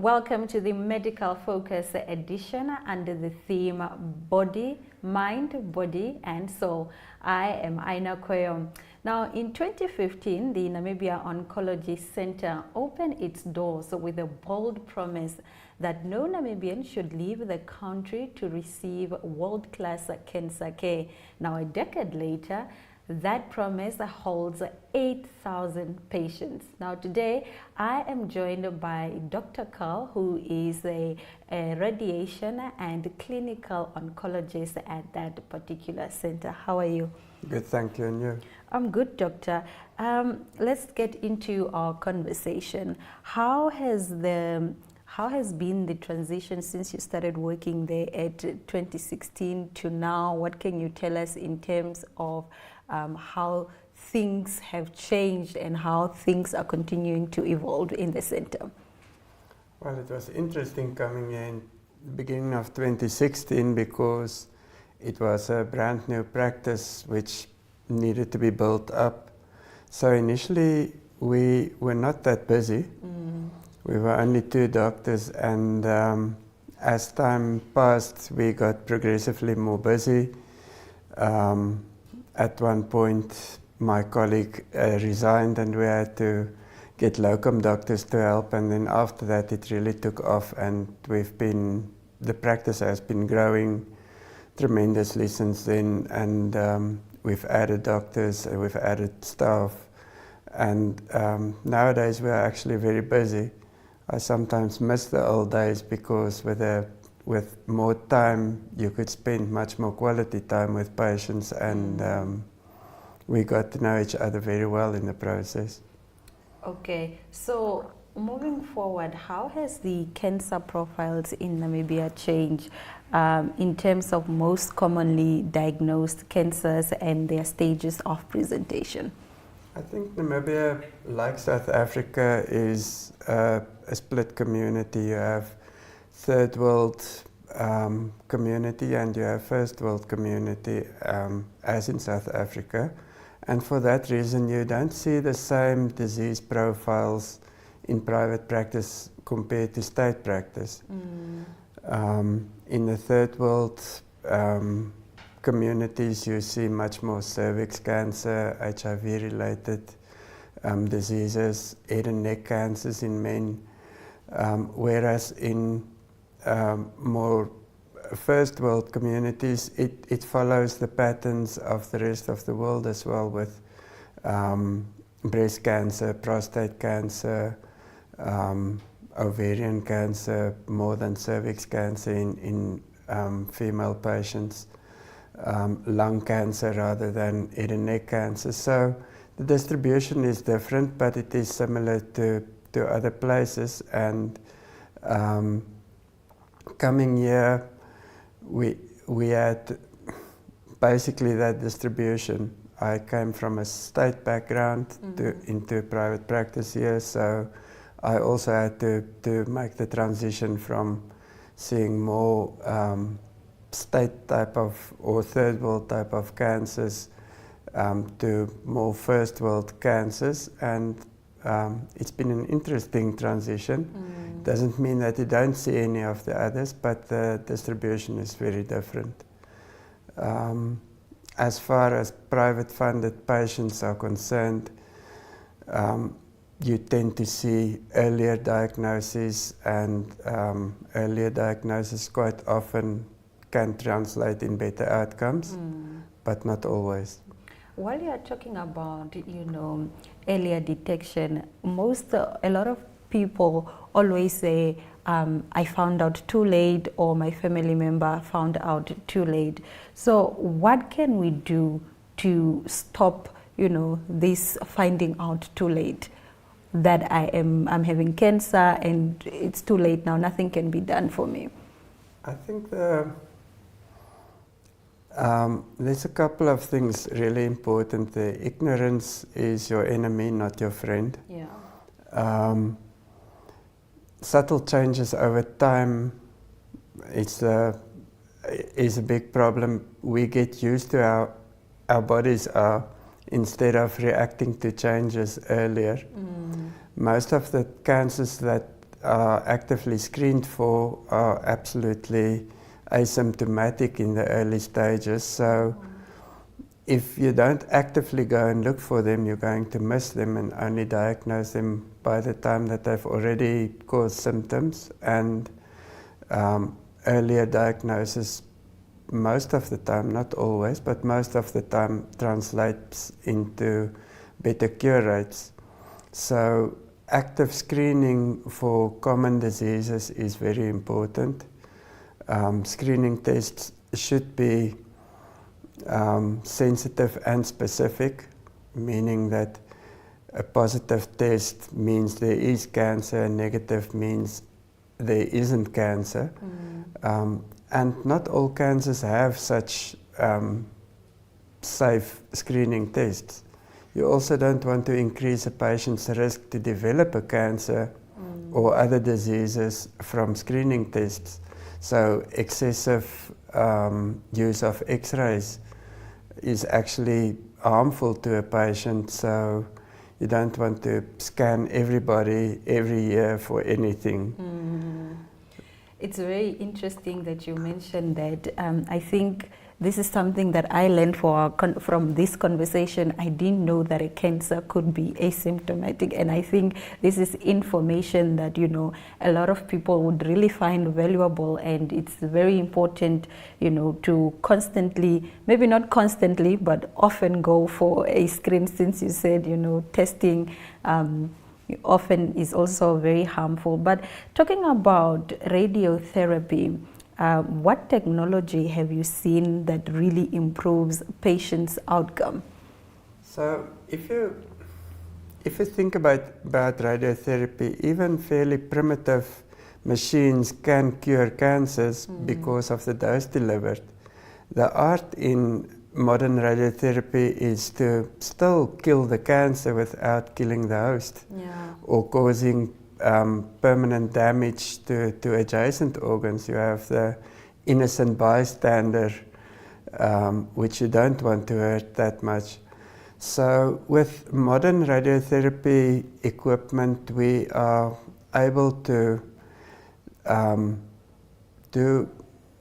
Welcome to the Medical Focus edition under the theme Body, Mind, Body and Soul. I am Aina Koyo. Now, in 2015, the Namibia Oncology Center opened its doors with a bold promise that no Namibian should leave the country to receive world-class cancer care. Now, a decade later, that promise holds 8,000 patients. Now today I am joined by Dr. Carl, who is a radiation and clinical oncologist at that particular center. How are you? Good, thank you. And you? I'm good, doctor. Let's get into our conversation. How has been the transition since you started working there at 2016 to now? What can you tell us in terms of how things have changed and how things are continuing to evolve in the center? Well, it was interesting coming here in the beginning of 2016 because it was a brand new practice which needed to be built up. So initially we were not that busy. We were only 2 doctors, and as time passed we got progressively more busy. At one point my colleague resigned and we had to get locum doctors to help, and then after that it really took off, and the practice has been growing tremendously since then, and we've added doctors and we've added staff, and nowadays we're actually very busy. I sometimes miss the old days because with more time you could spend much more quality time with patients, and we got to know each other very well in the process. Okay, so moving forward, how has the cancer profiles in Namibia changed in terms of most commonly diagnosed cancers and their stages of presentation? I think Namibia, like South Africa, is a split community. You have third world community and you have first world community, as in South Africa, and for that reason you don't see the same disease profiles in private practice compared to state practice. In the third world communities you see much more cervix cancer, HIV related diseases, head and neck cancers in men, whereas in more first world communities it follows the patterns of the rest of the world as well, with breast cancer, prostate cancer, ovarian cancer, more than cervix cancer in female patients, lung cancer rather than head and neck cancer. So the distribution is different, but it is similar to other places, and coming here we had basically that distribution. I came from a state background into private practice here, so I also had to make the transition from seeing more state type of or third world type of cancers to more first world cancers, and it's been an interesting transition. Doesn't mean that you don't see any of the others, but the distribution is very different. As far as private funded patients are concerned, you tend to see earlier diagnosis, and earlier diagnosis quite often can translate in better outcomes, but not always. While you are talking about, earlier detection, a lot of people always say, I found out too late, or my family member found out too late. So what can we do to stop, this finding out too late, that I'm having cancer and it's too late now, nothing can be done for me? I think there's a couple of things really important there. Ignorance is your enemy, not your friend. Yeah. Subtle changes over time is a big problem. We get used to how our bodies are instead of reacting to changes earlier. Most of the cancers that are actively screened for are absolutely asymptomatic in the early stages. So if you don't actively go and look for them, you're going to miss them and only diagnose them by the time that they've already caused symptoms. And earlier diagnosis, most of the time, not always, but most of the time translates into better cure rates. So active screening for common diseases is very important. Screening tests should be sensitive and specific, meaning that a positive test means there is cancer, a negative means there isn't cancer. And not all cancers have such safe screening tests. You also don't want to increase a patient's risk to develop a cancer or other diseases from screening tests. So excessive use of X-rays is actually harmful to a patient. So you don't want to scan everybody every year for anything. It's very interesting that you mentioned that. I think this is something that I learned from this conversation. I didn't know that a cancer could be asymptomatic, and I think this is information that, you know, a lot of people would really find valuable, and it's very important, you know, to constantly, maybe not constantly, but often go for a screen, since you said, you know, testing often is also very harmful. But talking about radiotherapy, what technology have you seen that really improves patients' outcome? So if you think about radiotherapy, even fairly primitive machines can cure cancers because of the dose delivered. The art in modern radiotherapy is to still kill the cancer without killing the host or causing permanent damage to adjacent organs. You have the innocent bystander, which you don't want to hurt that much. So with modern radiotherapy equipment, we are able to do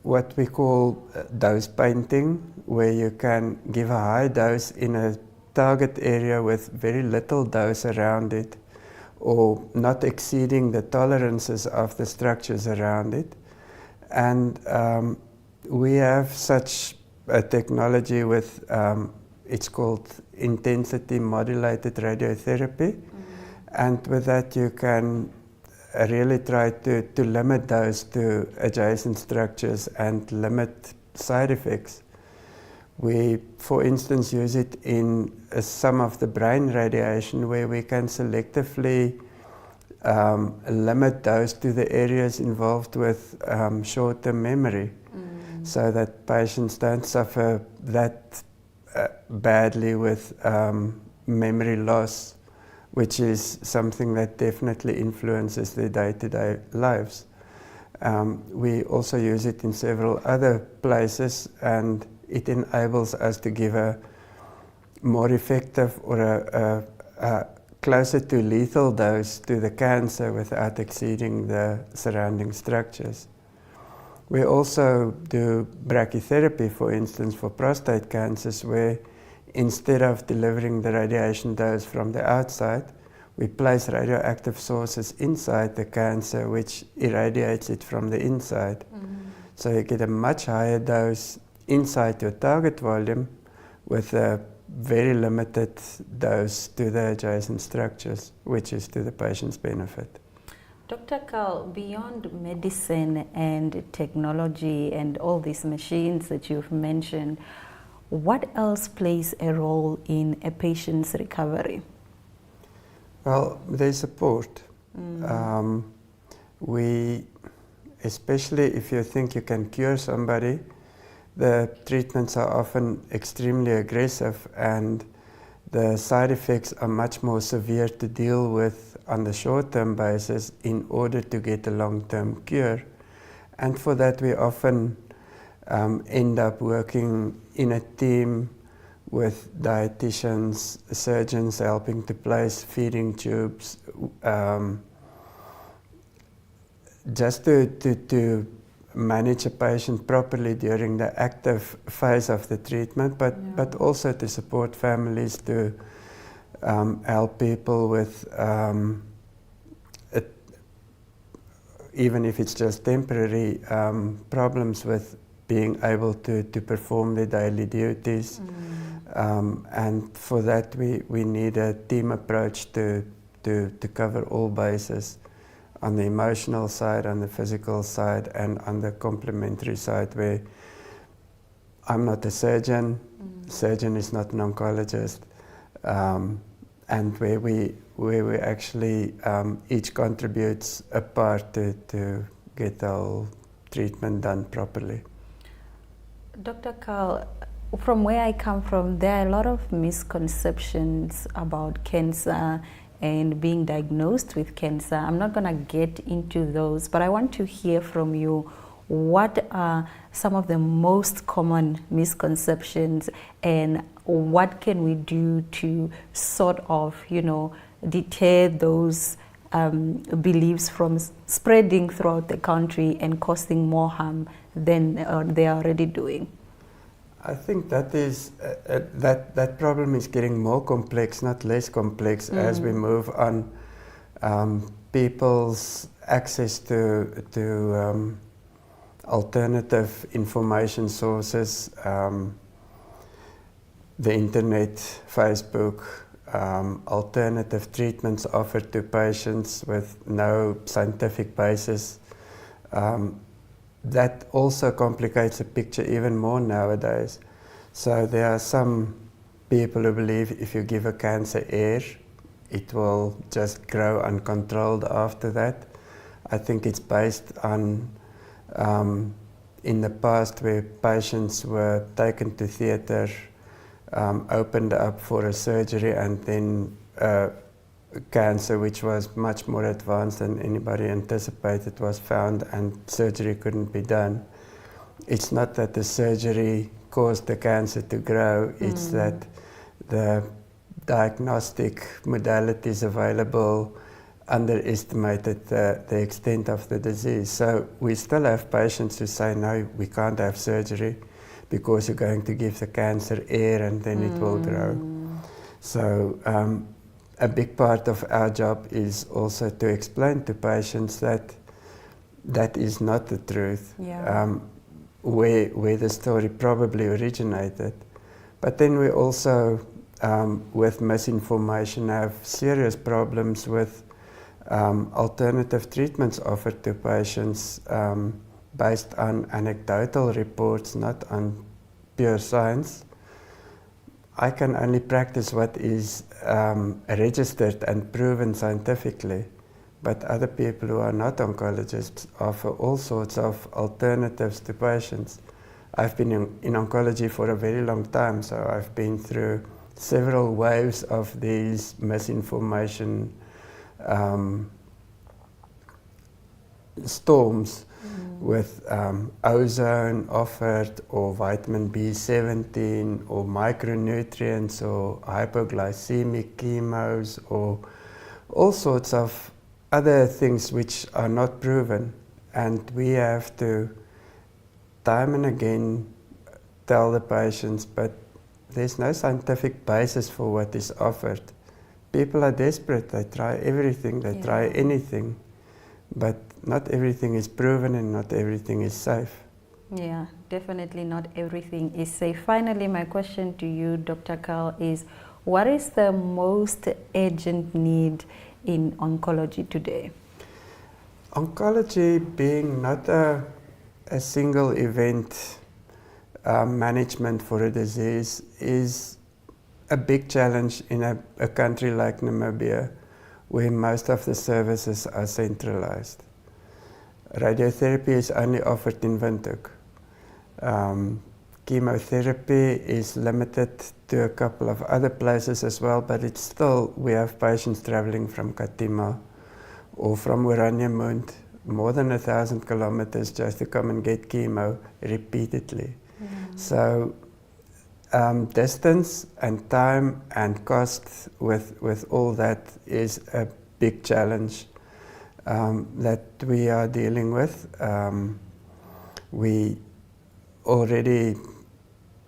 what we call dose painting, where you can give a high dose in a target area with very little dose around it, or not exceeding the tolerances of the structures around it. And we have such a technology with, it's called intensity modulated radiotherapy. And with that you can really try to limit those to adjacent structures and limit side effects. We, for instance, use it in some of the brain radiation, where we can selectively limit those to the areas involved with short-term memory, so that patients don't suffer that badly with memory loss, which is something that definitely influences their day-to-day lives. We also use it in several other places, and it enables us to give a more effective or a closer to lethal dose to the cancer without exceeding the surrounding structures. We also do brachytherapy, for instance, for prostate cancers, where instead of delivering the radiation dose from the outside, we place radioactive sources inside the cancer, which irradiates it from the inside. So you get a much higher dose inside your target volume with a very limited dose to the adjacent structures, which is to the patient's benefit. Dr. Carl, beyond medicine and technology and all these machines that you've mentioned, what else plays a role in a patient's recovery? Well, there's support. We, especially if you think you can cure somebody, the treatments are often extremely aggressive, and the side effects are much more severe to deal with on the short-term basis in order to get a long-term cure. And for that we often end up working in a team with dietitians, surgeons helping to place feeding tubes, just to manage a patient properly during the active phase of the treatment, but also to support families to help people with, even if it's just temporary, problems with being able to perform their daily duties. And for that we need a team approach to cover all bases, on the emotional side, on the physical side, and on the complementary side, where I'm not a surgeon, surgeon is not an oncologist, and where we actually each contributes a part to get the whole treatment done properly. Dr. Carl, from where I come from, there are a lot of misconceptions about cancer and being diagnosed with cancer. I'm not going to get into those, but I want to hear from you. What are some of the most common misconceptions, and what can we do to sort of, deter those beliefs from spreading throughout the country and causing more harm than they are already doing? I think that is that problem is getting more complex, not less complex, as we move on. People's access to alternative information sources, the internet, Facebook, alternative treatments offered to patients with no scientific basis. That also complicates the picture even more nowadays. So there are some people who believe if you give a cancer air, it will just grow uncontrolled after that. I think it's based on, in the past, where patients were taken to theatre, opened up for a surgery, and then cancer, which was much more advanced than anybody anticipated, was found, and surgery couldn't be done. It's not that the surgery caused the cancer to grow, it's that the diagnostic modalities available underestimated the extent of the disease. So we still have patients who say, no, we can't have surgery because you're going to give the cancer air and then it will grow. So a big part of our job is also to explain to patients that that is not the truth, where the story probably originated. But then we also, with misinformation, have serious problems with alternative treatments offered to patients based on anecdotal reports, not on pure science. I can only practice what is registered and proven scientifically, but other people who are not oncologists offer all sorts of alternatives to patients. I've been in oncology for a very long time, so I've been through several waves of these misinformation storms, with ozone offered, or vitamin B17, or micronutrients, or hypoglycemic chemos, or all sorts of other things which are not proven. And we have to time and again tell the patients, but there's no scientific basis for what is offered. People are desperate, they try everything, they try anything, but not everything is proven and not everything is safe. Yeah, definitely not everything is safe. Finally, my question to you, Dr. Carl, is what is the most urgent need in oncology today? Oncology, being not a single event management for a disease, is a big challenge in a country like Namibia, where most of the services are centralized. Radiotherapy is only offered in Windhoek. Chemotherapy is limited to a couple of other places as well, but it's still, we have patients traveling from Katima or from Oranjemund, more than 1,000 kilometers just to come and get chemo repeatedly. So distance and time and cost with all that is a big challenge. that we are dealing with. We already,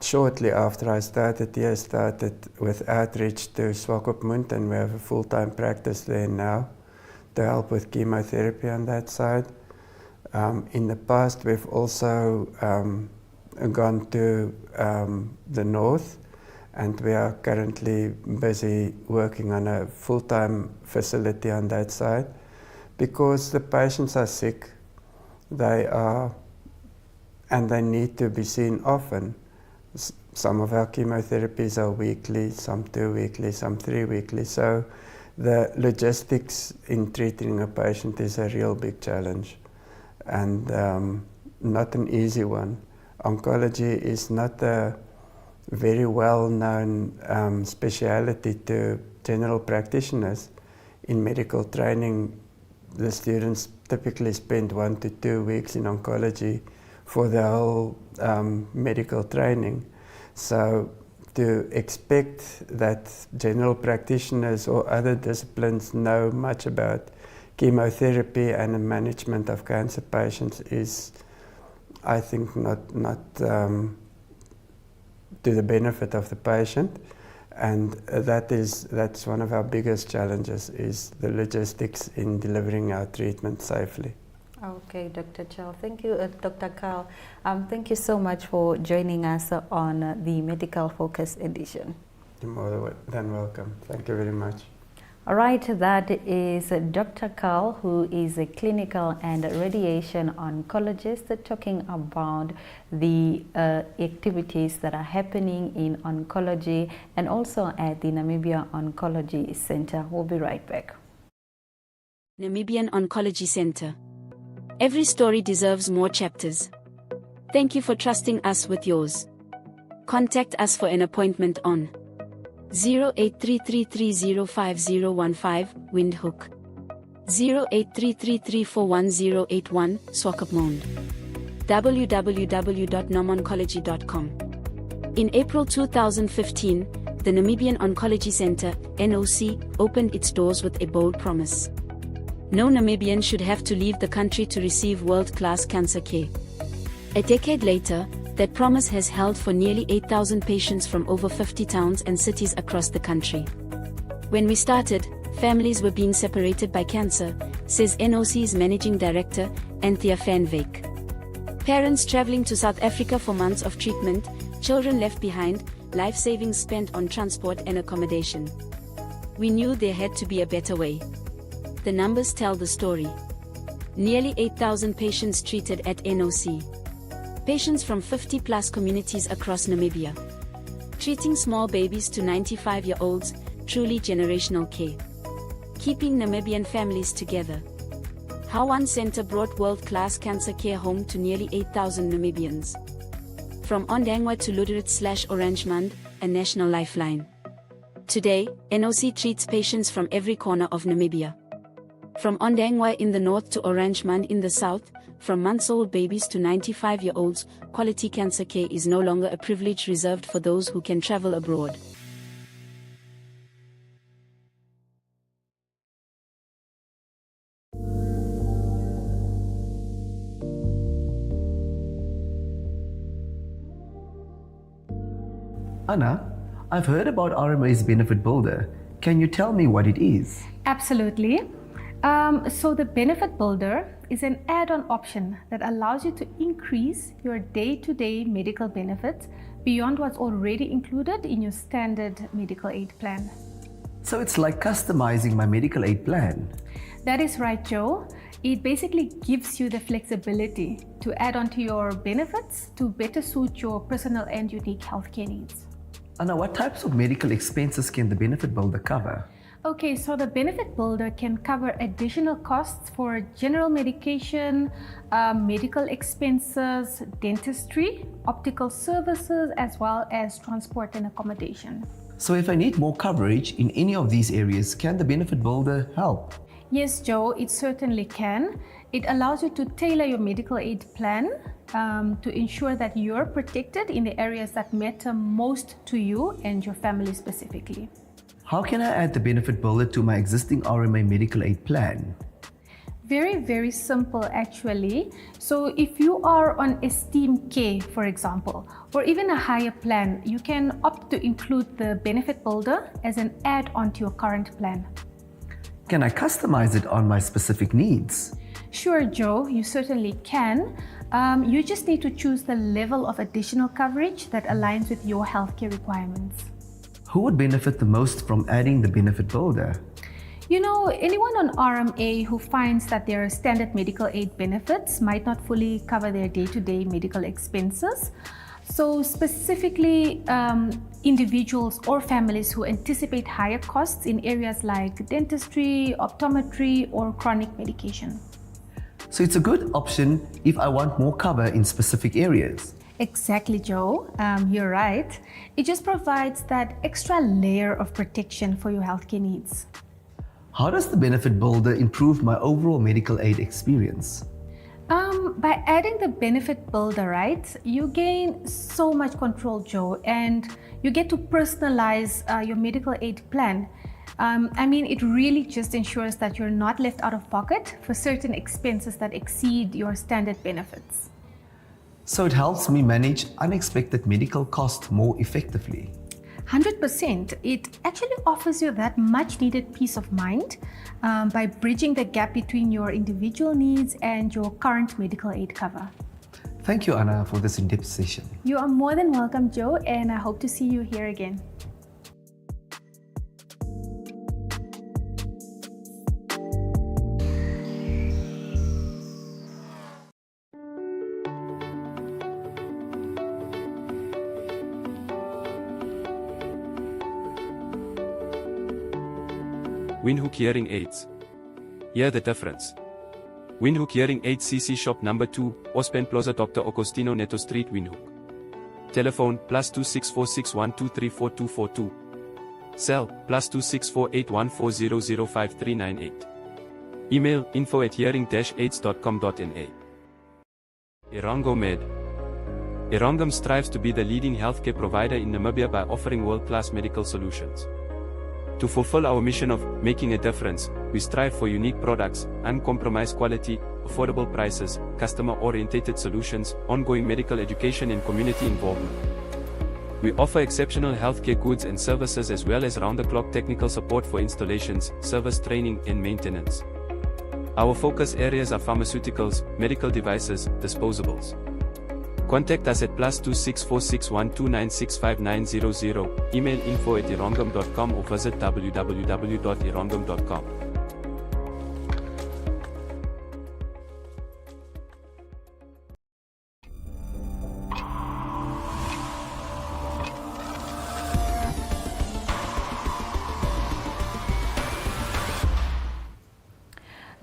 shortly after I started here, started with outreach to Swakopmund, and we have a full-time practice there now to help with chemotherapy on that side. In the past, we've also gone to the north, and we are currently busy working on a full-time facility on that side, because the patients are sick, and they need to be seen often. Some of our chemotherapies are weekly, some 2 weekly, some 3 weekly. So the logistics in treating a patient is a real big challenge, and not an easy one. Oncology is not a very well-known speciality to general practitioners. In medical training, the students typically spend 1 to 2 weeks in oncology for the whole medical training. So to expect that general practitioners or other disciplines know much about chemotherapy and the management of cancer patients is, I think, not to the benefit of the patient. And that's one of our biggest challenges, is the logistics in delivering our treatment safely. Okay, Dr. Chow. Thank you, Dr. Carl. Thank you so much for joining us on the Medical Focus edition. You're more than welcome. Thank you very much. All right, that is Dr. Carl, who is a clinical and radiation oncologist, talking about the activities that are happening in oncology and also at the Namibia Oncology Center. We'll be right back. Namibian Oncology Center. Every story deserves more chapters. Thank you for trusting us with yours. Contact us for an appointment on 0833305015 Windhoek, 0833341081 Swakopmund, www.nomoncology.com. In April 2015, the Namibian Oncology Center, NOC, opened its doors with a bold promise. No Namibian should have to leave the country to receive world-class cancer care. A decade later, that promise has held for nearly 8,000 patients from over 50 towns and cities across the country. When we started, families were being separated by cancer, says NOC's Managing Director, Anthea van Wyk. Parents traveling to South Africa for months of treatment, children left behind, life savings spent on transport and accommodation. We knew there had to be a better way. The numbers tell the story. Nearly 8,000 patients treated at NOC. Patients from 50-plus communities across Namibia. Treating small babies to 95-year-olds, truly generational care. Keeping Namibian families together. How one center brought world-class cancer care home to nearly 8,000 Namibians. From Ondangwa to Luderitz/Oranjemund, a national lifeline. Today, NOC treats patients from every corner of Namibia. From Ondangwa in the north to Oranjemund in the south, from months-old babies to 95-year-olds, quality cancer care is no longer a privilege reserved for those who can travel abroad. Anna, I've heard about RMA's Benefit Builder. Can you tell me what it is? Absolutely. So the Benefit Builder is an add-on option that allows you to increase your day-to-day medical benefits beyond what's already included in your standard medical aid plan. So it's like customizing my medical aid plan. That is right, Joe. It basically gives you the flexibility to add on to your benefits to better suit your personal and unique healthcare needs. Anna, what types of medical expenses can the Benefit Builder cover? Okay, so the Benefit Builder can cover additional costs for general medication, medical expenses, dentistry, optical services, as well as transport and accommodation. So if I need more coverage in any of these areas, can the Benefit Builder help? Yes, Joe, it certainly can. It allows you to tailor your medical aid plan to ensure that you're protected in the areas that matter most to you and your family specifically. How can I add the Benefit Builder to my existing RMA medical aid plan? very, very simple actually. So if you are on Esteem Care, for example, or even a higher plan, you can opt to include the Benefit Builder as an add-on to your current plan. Can I customize it on my specific needs? Sure, Joe, you certainly can. You just need to choose the level of additional coverage that aligns with your healthcare requirements. Who would benefit the most from adding the Benefit Builder? You know, anyone on RMA who finds that their standard medical aid benefits might not fully cover their day-to-day medical expenses. So specifically, individuals or families who anticipate higher costs in areas like dentistry, optometry, or chronic medication. So it's a good option if I want more cover in specific areas. Exactly, Joe. You're right. It just provides that extra layer of protection for your healthcare needs. How does the Benefit Builder improve my overall medical aid experience? By adding the Benefit Builder, right, you gain so much control, Joe, and you get to personalize your medical aid plan. I mean, it really just ensures that you're not left out of pocket for certain expenses that exceed your standard benefits. So it helps me manage unexpected medical costs more effectively. 100%. It actually offers you that much needed peace of mind by bridging the gap between your individual needs and your current medical aid cover. Thank you, Anna, for this in-depth session. You are more than welcome, Joe, and I hope to see you here again. Windhoek Hearing Aids. Hear the difference. Windhoek Hearing Aids CC Shop number 2, Ospen Plaza, Dr. Agostino Neto Street, Windhoek. Telephone +26461234242. Cell +26481400539. Email info@hearing-aids.com.na. Erango Med. Erangum strives to be the leading healthcare provider in Namibia by offering world-class medical solutions. To fulfill our mission of making a difference, we strive for unique products, uncompromised quality, affordable prices, customer-oriented solutions, ongoing medical education and community involvement. We offer exceptional healthcare goods and services as well as round-the-clock technical support for installations, service training and maintenance. Our focus areas are pharmaceuticals, medical devices, disposables. Contact us at +26461296590, email info@erangum.com or visit www.erangum.com.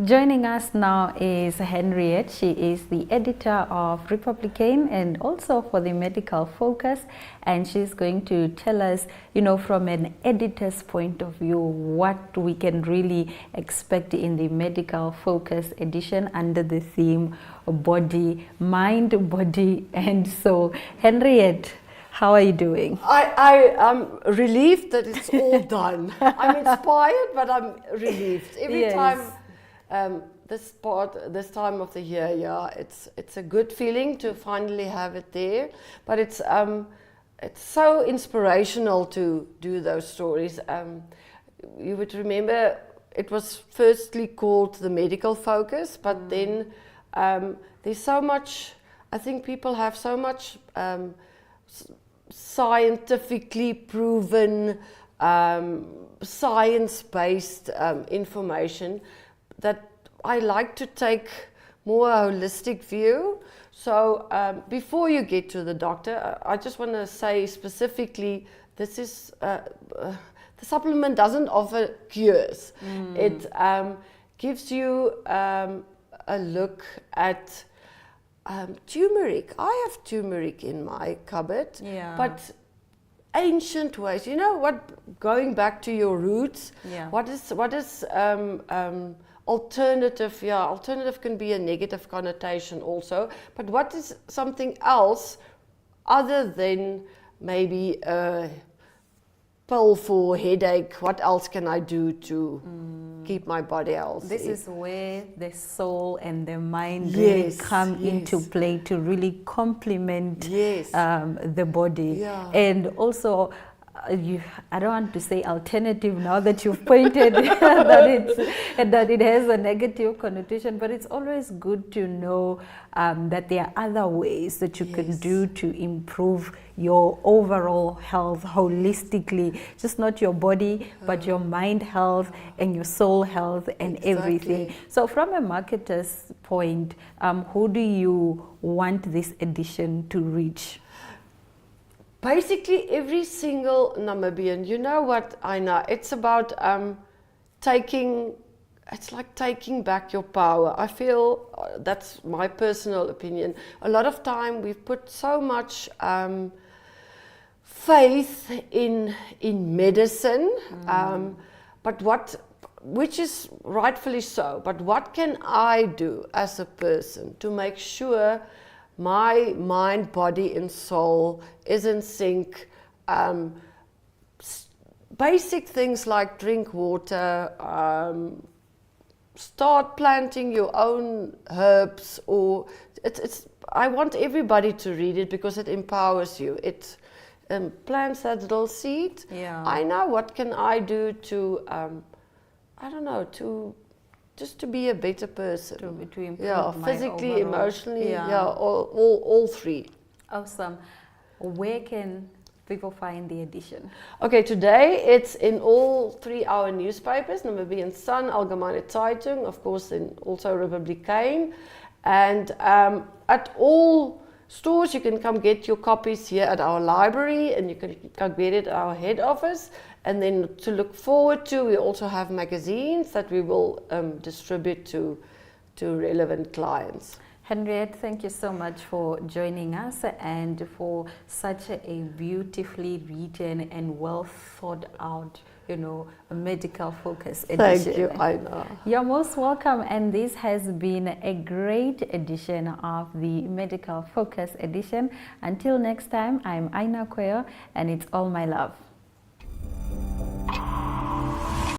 Joining us now is Henriette. She is the editor of Republican and also for the Medical Focus, and she's going to tell us, you know, from an editor's point of view, what we can really expect in the Medical Focus edition under the theme Body, Mind, Body and Soul. Henriette, how are you doing? I am relieved that it's all done. I'm inspired, but I'm relieved. Every Yes. time this time of the year, yeah, it's a good feeling to finally have it there. But it's so inspirational to do those stories. You would remember it was firstly called the Medical Focus, but then there's so much. I think people have so much scientifically proven, science-based information that I like to take more holistic view. So before you get to the doctor, I just want to say specifically, this is the supplement doesn't offer cures. It gives you a look at turmeric. I have turmeric in my cupboard, Yeah. but ancient ways. You know what? Going back to your roots. Yeah. What is alternative? Yeah, alternative can be a negative connotation also. But what is something else other than maybe pill for headache. What else can I do to keep my body healthy? This is where the soul and the mind really Yes, come into yes. play to really complement Yes. the body. Yeah. And also, I don't want to say alternative now that you've pointed that it has a negative connotation, but it's always good to know that there are other ways that you can do to improve your overall health holistically, just not your body, but your mind health and your soul health and everything. Exactly. So from a marketer's point, who do you want this edition to reach? Basically, every single Namibian. You know what, Aina? It's about it's like taking back your power. I feel that's my personal opinion. A lot of time we've put so much faith in medicine, which is rightfully so. But what can I do as a person to make sure my mind, body, and soul is in sync? Basic things like drink water, start planting your own herbs, or I want everybody to read it because it empowers you. It plants that little seed. Yeah. I know what can I do to, I don't know, just to be a better person. To improve yeah, my physically, overall- emotionally, Yeah. all three. Awesome. Where can people find the edition? Okay, today it's in all 3 our newspapers, Namibian Sun, Algemene Zeitung, of course, and also Republikein. And at all stores, you can come get your copies here at our library, and you can come get it at our head office. And then to look forward to, we also have magazines that we will distribute to relevant clients. Henriette, thank you so much for joining us and for such a beautifully written and well thought out, a medical focus edition. Thank you, Aina. You're most welcome, and this has been a great edition of the Medical Focus edition. Until next time, I'm Aina Koyo, and it's all my love.